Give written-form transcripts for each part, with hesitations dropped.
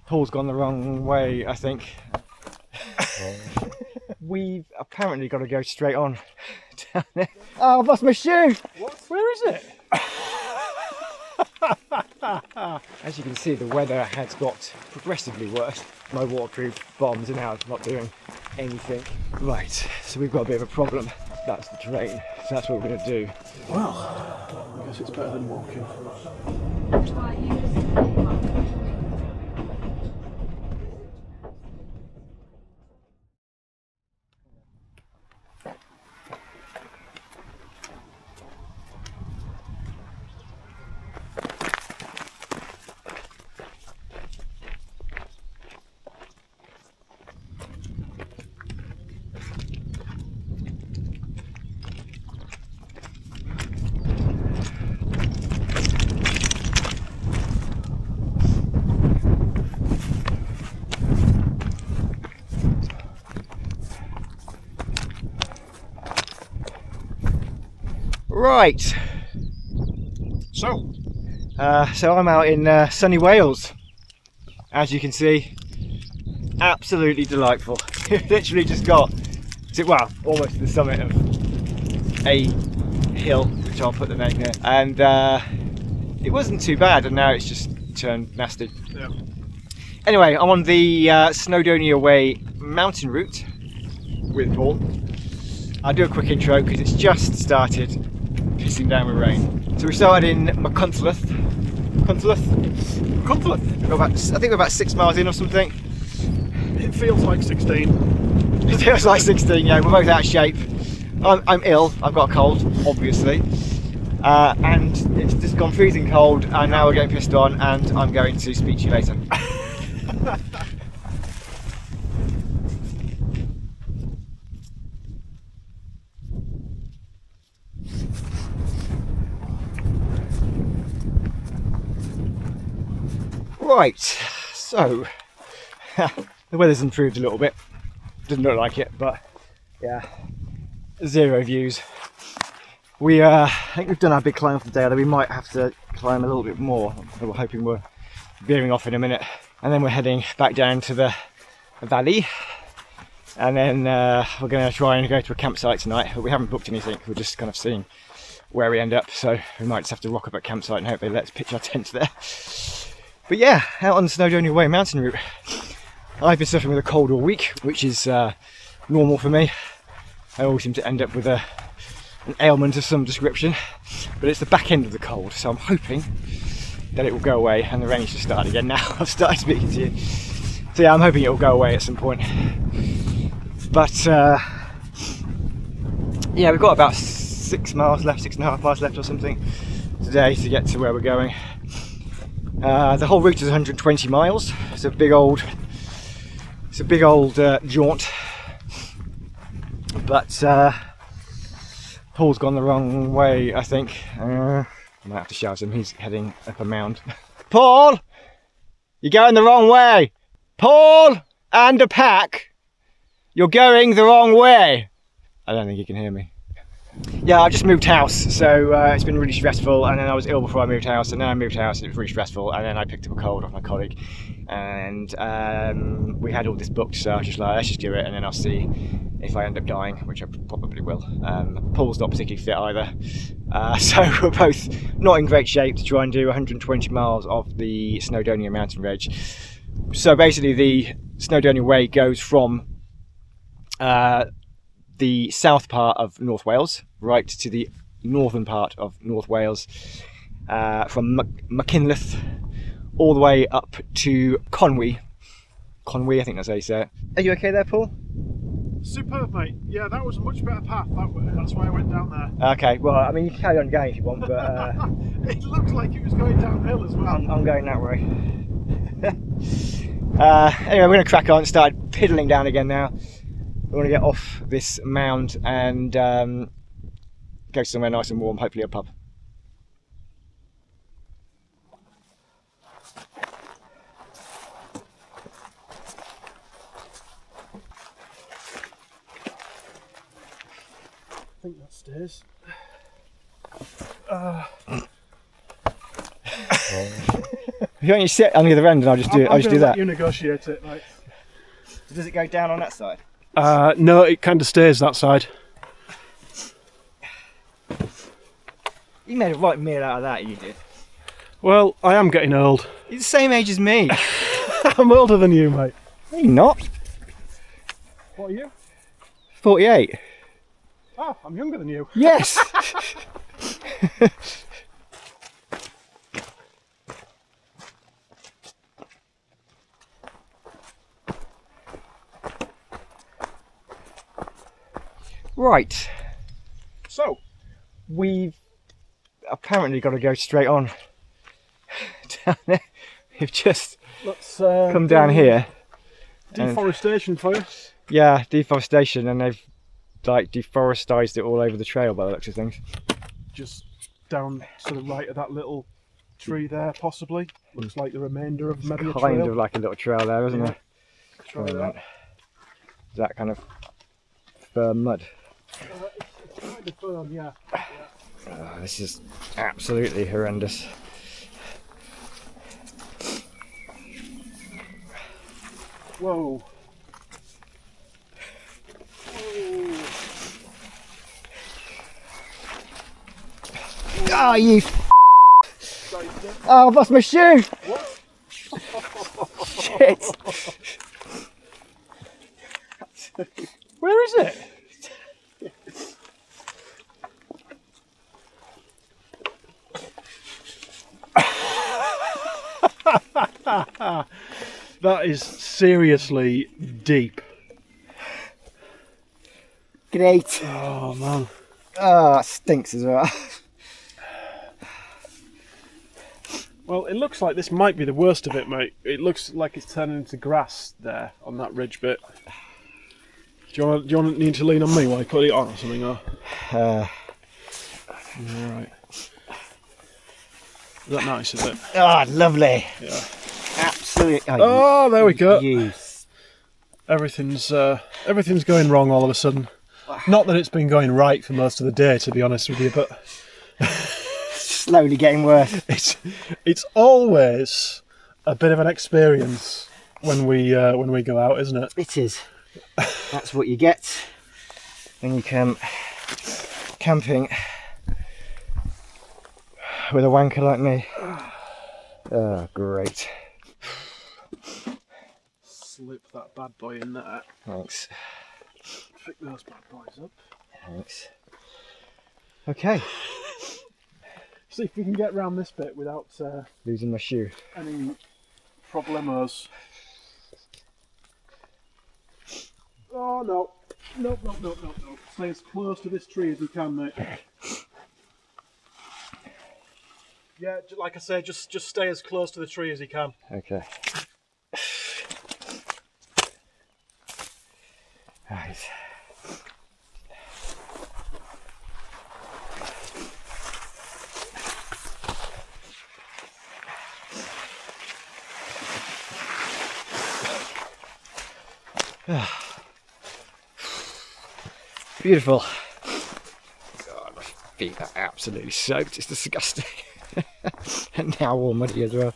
Paul's gone the wrong way, I think. We've apparently got to go straight on down there. Oh, I've lost my shoe! What? Where is it? As you can see, the weather has got progressively worse. My waterproof bombs are now not doing anything. Right, so we've got a bit of a problem. That's the terrain, so that's what we're going to do. Well, I guess it's better than walking. Right, So I'm out in sunny Wales. As you can see, absolutely delightful. Literally just got to, well, almost to the summit of a hill, which I'll put the name here, and it wasn't too bad, and now it's just turned nasty. yeah. Anyway, I'm on the Snowdonia Way Mountain Route with Paul. I'll do a quick intro because it's just started pissing down with rain. So we started in Machynlleth. I think we're about 6 miles in or something. It feels like 16. It feels like 16, yeah, we're both out of shape. I'm ill, I've got a cold, obviously. And it's just gone freezing cold, and now we're getting pissed on, and I'm going to speak to you later. Right, so the weather's improved a little bit. Doesn't look like it, but yeah, zero views. I think we've done our big climb for the day, although we might have to climb a little bit more. We're hoping we're veering off in a minute, and then we're heading back down to the valley, and then we're going to try and go to a campsite tonight. But we haven't booked anything, we're just kind of seeing where we end up, so we might just have to rock up at campsite and hope they let us pitch our tent there. But yeah, out on the Snowdonia Way Mountain Route. I've been suffering with a cold all week, which is normal for me. I always seem to end up with an ailment of some description, but it's the back end of the cold, so I'm hoping that it will go away and the rain should start again now I've started speaking to you. So yeah, I'm hoping it will go away at some point. But yeah, we've got about 6 miles left, 6.5 miles left or something today to get to where we're going. The whole route is 120 miles. It's a big old jaunt, but Paul's gone the wrong way, I think. I might have to shout him, he's heading up a mound. Paul! You're going the wrong way! Paul! And a pack! You're going the wrong way! I don't think he can hear me. Yeah, I just moved house, so it's been really stressful, and then I was ill before I moved house, and then I moved house and it was really stressful, and then I picked up a cold off my colleague, and we had all this booked, so I was just like, let's just do it, and then I'll see if I end up dying, which I probably will. Paul's not particularly fit either, so we're both not in great shape to try and do 120 miles of the Snowdonia mountain range. So basically the Snowdonia Way goes from the south part of North Wales right to the northern part of North Wales, from Machynlleth all the way up to Conwy. I think that's how you say it. Are you okay there, Paul? Superb, mate. Yeah, that was a much better path that way. That's why I went down there. Okay, well, I mean, you can carry on going if you want, but It looks like it was going downhill as well. I'm going that way. Anyway, we're going to crack on. Started piddling down again now. We want to get off this mound and go somewhere nice and warm, hopefully a pub. I think that's stairs. If you want, you sit on the other end, and I'll just do. I'll just do that. You negotiate it. Right. Does it go down on that side? No, it kind of stays that side. You made a right meal out of that. You did. Well, I am getting old. You're the same age as me. I'm older than you, mate. No, you're not. What are you? 48. Oh, I'm younger than you. Yes. Right. So, We've apparently got to go straight on down there. We've just let's come down here. Deforestation for you. Yeah, deforestation, and they've like deforestised it all over the trail by the looks of things. Just down to the right of that little tree there, possibly. Looks like the remainder of maybe a trail. Kind of like a little trail there, isn't Yeah. it? Try that. Is that kind of firm mud? It's kind of firm, yeah. Oh, this is absolutely horrendous. Whoa. Ah, you oh, I've lost my shoe! What? Shit! Where is it? That is seriously deep. Great! Oh man. Ah, it stinks as well. Well, it looks like this might be the worst of it, mate. It looks like it's turning into grass there on that ridge bit. Do you want to need to lean on me while I put it on or something? Or? Right. Is that nice, is it? Ah, lovely! Yeah. Absolutely. Oh, there we go. Yes. Everything's going wrong all of a sudden. Not that it's been going right for most of the day, to be honest with you, but Slowly getting worse. it's always a bit of an experience when we go out, isn't it? It is. That's what you get when you come camping with a wanker like me. Oh, great. Slip that bad boy in there. Thanks. Pick those bad boys up. Thanks. Okay. See if we can get round this bit without Losing my shoe. any problemos. Oh no. Nope. Stay as close to this tree as you can, mate. Yeah, like I say, just stay as close to the tree as you can. Okay. Right. Beautiful. God, my feet are absolutely soaked. It's disgusting. And now all muddy as well.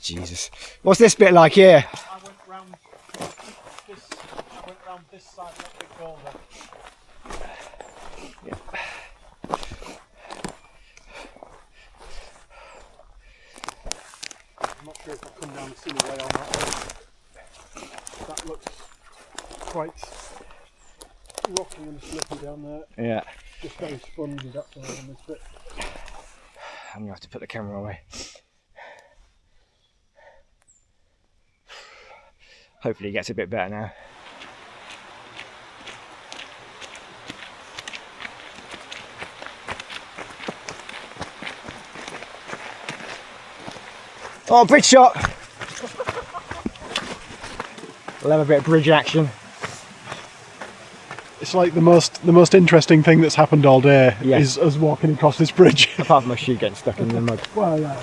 Jesus. What's this bit like here? I went round this side of that big boulder. I'm not sure if I've come down the silly way on that one. That looks quite rocky and slippy down there. Yeah. Just very spongy, that's all on this bit. I'm gonna have to put the camera away. Hopefully it gets a bit better now. Oh, bridge shot! We'll have a bit of bridge action. It's like the most interesting thing that's happened all day Yeah. is us walking across this bridge. Apart from my shoe getting stuck in the mud. Well, yeah.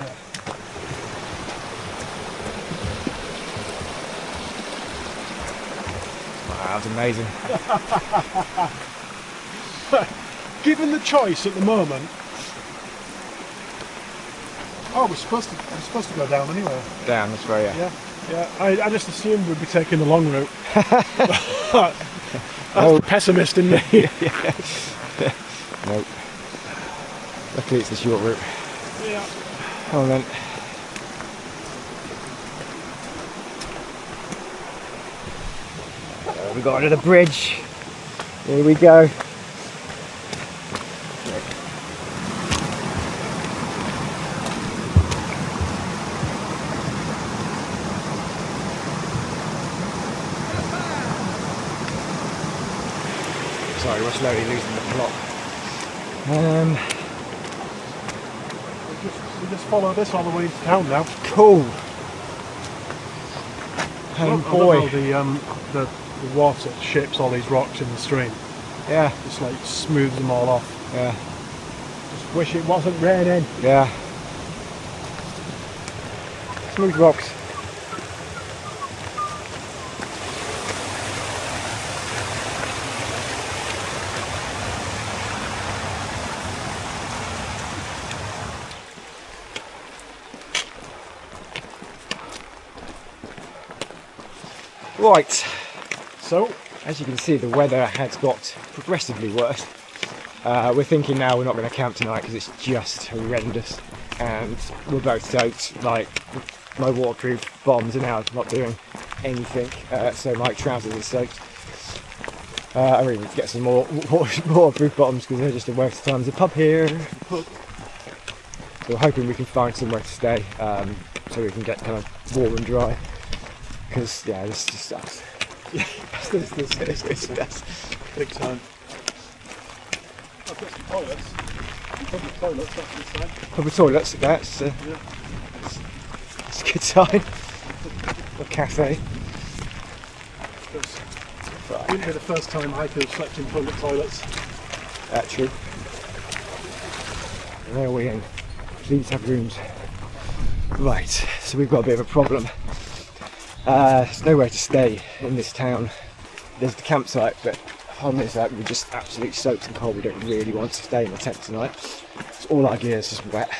Wow, that was amazing. Given the choice at the moment, Oh, we're supposed to go down anyway. Down this way, yeah. Yeah. I just assumed we'd be taking the long route. That's the pessimist in me. Nope. Luckily it's the short route. Yeah. Come on then. We got under the bridge. Here we go. Sorry, we're slowly losing the plot. We just follow this all the way into town now. Cool. And I boy, love how the water shapes all these rocks in the stream. yeah, Just like smooths them all off. yeah, Just wish it wasn't raining. yeah. Smooth rocks. Right, So, as you can see, the weather has got progressively worse. We're thinking now we're not going to camp tonight because it's just horrendous, and we're both soaked. Like, my waterproof bottoms are now not doing anything, so my trousers are soaked. I really need to get some more waterproof bottoms because they're just a waste of time. There's a pub here, so we're hoping we can find somewhere to stay so we can get kind of warm and dry. Because yeah, this just sucks. this does. big time. I've got some toilets. Public toilets, that's a good sign. Public toilets, that's a good sign. A cafe. It wouldn't be the first time hikers slept in public toilets. Actually. There we go. Please have rooms. Right, so we've got a bit of a problem. There's nowhere to stay in this town. There's the campsite, but on this we're just absolutely soaked and cold. We don't really want to stay in the tent tonight. So all our gear is just wet.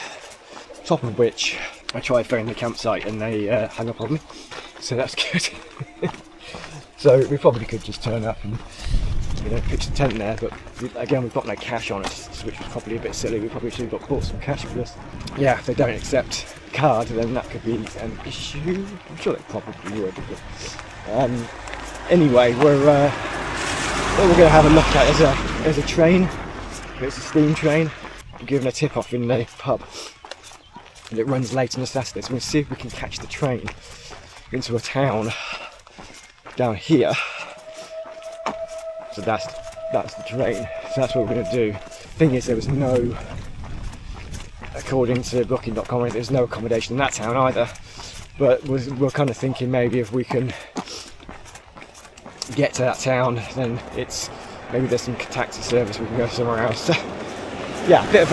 Top of which, I tried phoning the campsite and they hung up on me. So that's good. So we probably could just turn up and pitch the tent there, but again we've got no cash on us, which was probably a bit silly. We probably should have bought some cash for this. Yeah, if they don't accept card, then that could be an issue. I'm sure they probably would. But, anyway, what we're going to have a look at is a train. It's a steam train. We're given a tip off in the pub, and it runs late on a Saturday. So we're going to see if we can catch the train into a town down here. So that's the train. So that's what we're going to do. Thing is, there was no, according to booking.com, there's no accommodation in that town either. But we're kind of thinking maybe if we can get to that town, then maybe there's some taxi service, we can go somewhere else. So, yeah, bit of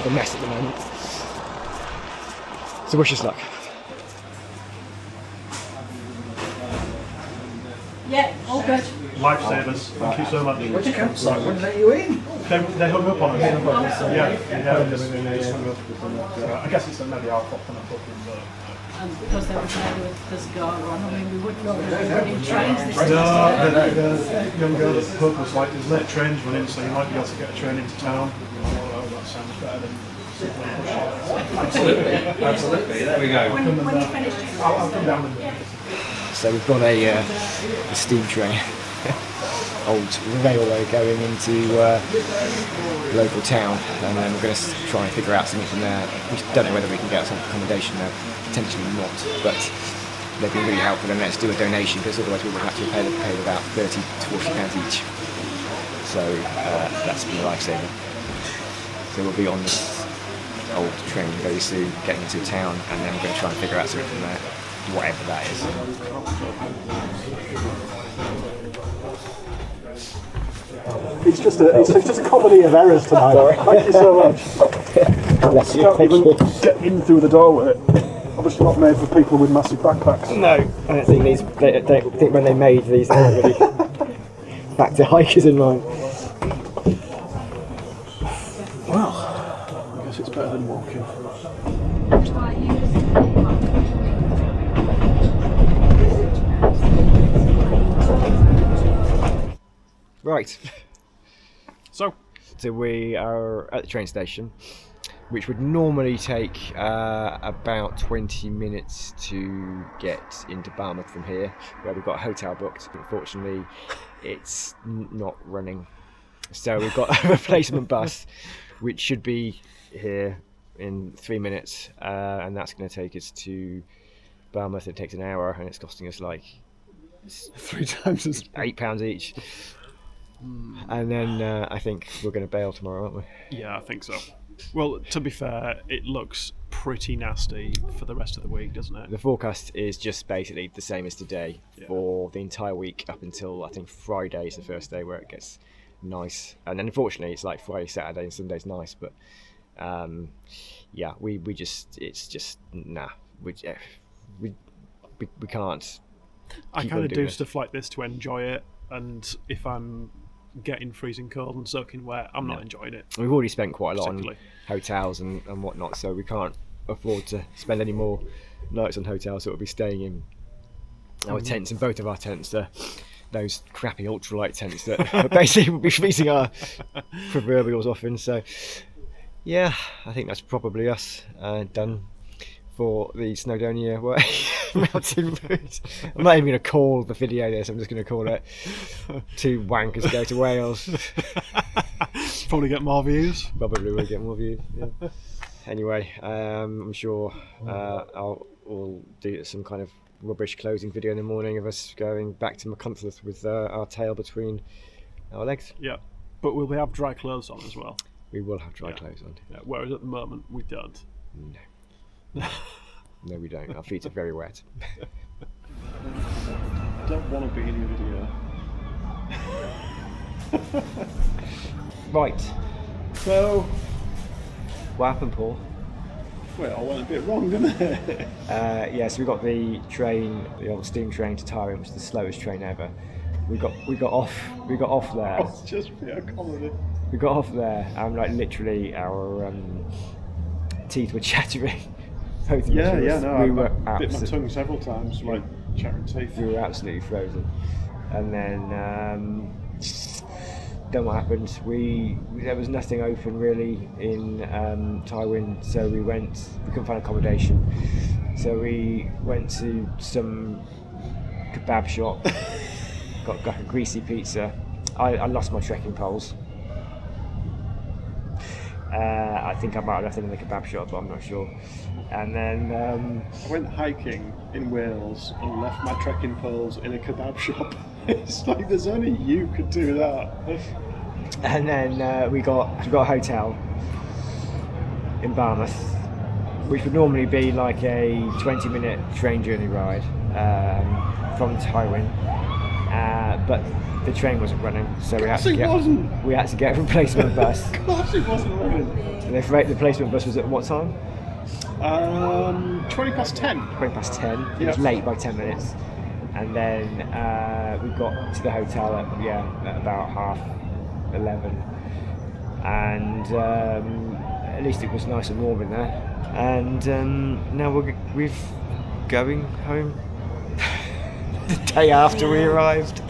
a mess at the moment. So wish us luck. Yeah, all good. Lifesavers, thank you so much. Where'd you campsite? Wouldn't let you in. They hung up on us. Yeah, they just hung up. I guess it's maybe our fault for not booking, but... And because they were there with the cigar on, I mean, we wouldn't know there were running trains this No, time. the young girl at the pub was like, there's late trains running, so you might be able to get a train into town. Oh, that sounds better than simply pushing. Absolutely. There we go. When you finished, I'll come down and... So we've got a steam train, old railway going into local town, and then we're going to try and figure out something from there. We don't know whether we can get some accommodation there, potentially not, but they've been really helpful and let's do a donation, because otherwise we would have to pay about £30 to £40 each. So that's been a lifesaver. So we'll be on this old train very soon, getting into town, and then we're going to try and figure out something from there. Whatever that is. It's just a comedy of errors tonight. Thank you so much. Bless you. Can't even get in through the doorway. Obviously not made for people with massive backpacks. No, I don't think they think when they made these, they were really back to hikers in mind. Well, better than walking. Right. So, We are at the train station, which would normally take about 20 minutes to get into Barmouth from here, where we've got a hotel booked. Unfortunately, it's not running. So we've got a replacement bus, which should be here in 3 minutes, and that's going to take us to Barmouth. It takes an hour, and it's costing us like 3 times as £8 each. And then I think we're going to bail tomorrow, aren't we? Yeah, I think so. Well, to be fair, it looks pretty nasty for the rest of the week, doesn't it? The forecast is just basically the same as today Yeah. for the entire week up until I think Friday is the first day where it gets nice, and then unfortunately it's like Friday, Saturday, and Sunday's nice. But yeah, we just it's just nah. We can't. I keep kind on of doing do this. stuff like this to enjoy it, and if I'm getting freezing cold and soaking wet, I'm not enjoying it. We've already spent quite a lot Particularly. on hotels and whatnot, so we can't afford to spend any more nights on hotels. So we'll be staying in our tents, and both of our tents are those crappy ultralight tents that basically will be freezing our proverbials off in. So yeah, I think that's probably us done for the Snowdonia Way Mountain Route. I'm not even going to call the video this, I'm just going to call it 2 wankers go to Wales. Probably get more views. Probably will get more views. Yeah. Anyway, I'm sure we'll do some kind of rubbish closing video in the morning of us going back to McContheth with our tail between our legs. Yeah, but will we have dry clothes on as well? We will have dry clothes on. Yeah, whereas at the moment we don't. No. No, we don't. Our feet are very wet. I don't want to be in your video. Right. So, what happened, Paul? Well, I went a bit wrong, didn't it? So we got the train, the old steam train to Tyrone, which is the slowest train ever. We got off there. It's just a comedy. We got off there, and like literally our teeth were chattering. Both of us. No, we I were bit my absolutely, tongue several times, like chattering teeth. we were absolutely frozen. And then what happened? There was nothing open really in Tywin, so we couldn't find accommodation, so we went to some kebab shop. got a greasy pizza. I lost my trekking poles. I think I might have left them in the kebab shop, but I'm not sure. And then I went hiking in Wales and left my trekking poles in a kebab shop. It's like there's only you could do that. and then we got a hotel in Barmouth, which would normally be like a 20-minute train journey ride from Tywin, but the train wasn't running, so we had to get a replacement bus. Of course it wasn't running. And the replacement bus was at what time? 20 past 10. 20 past 10. It was late by 10 minutes. And then we got to the hotel at about 11:30. And at least it was nice and warm in there. And now we're going home the day after we arrived.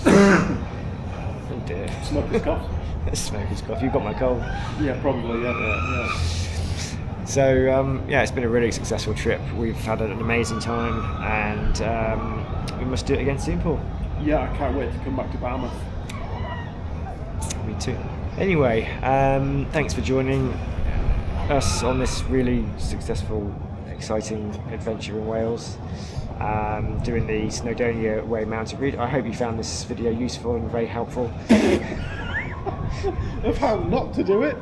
Oh dear. Smoker's cough. Smoker's cough. You got my cold. Yeah, probably, yeah. So it's been a really successful trip. We've had an amazing time, and we must do it again soon, Paul. Yeah, I can't wait to come back to Barmouth. Me too. Anyway, thanks for joining us on this really successful, exciting adventure in Wales, doing the Snowdonia Way Mountain Route. I hope you found this video useful and very helpful. Of how not to do it.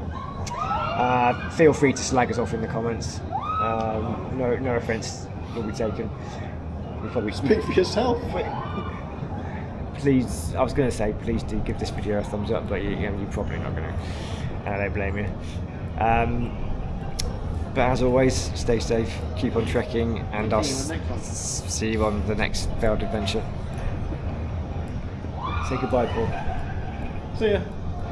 Feel free to slag us off in the comments. No offence will be taken. We'll probably Speak for yourself. Please, I was going to say, please do give this video a thumbs up, but you're probably not going to. I don't blame you. But as always, stay safe, keep on trekking, and I'll see you on the next failed adventure. Say goodbye, Paul. See ya.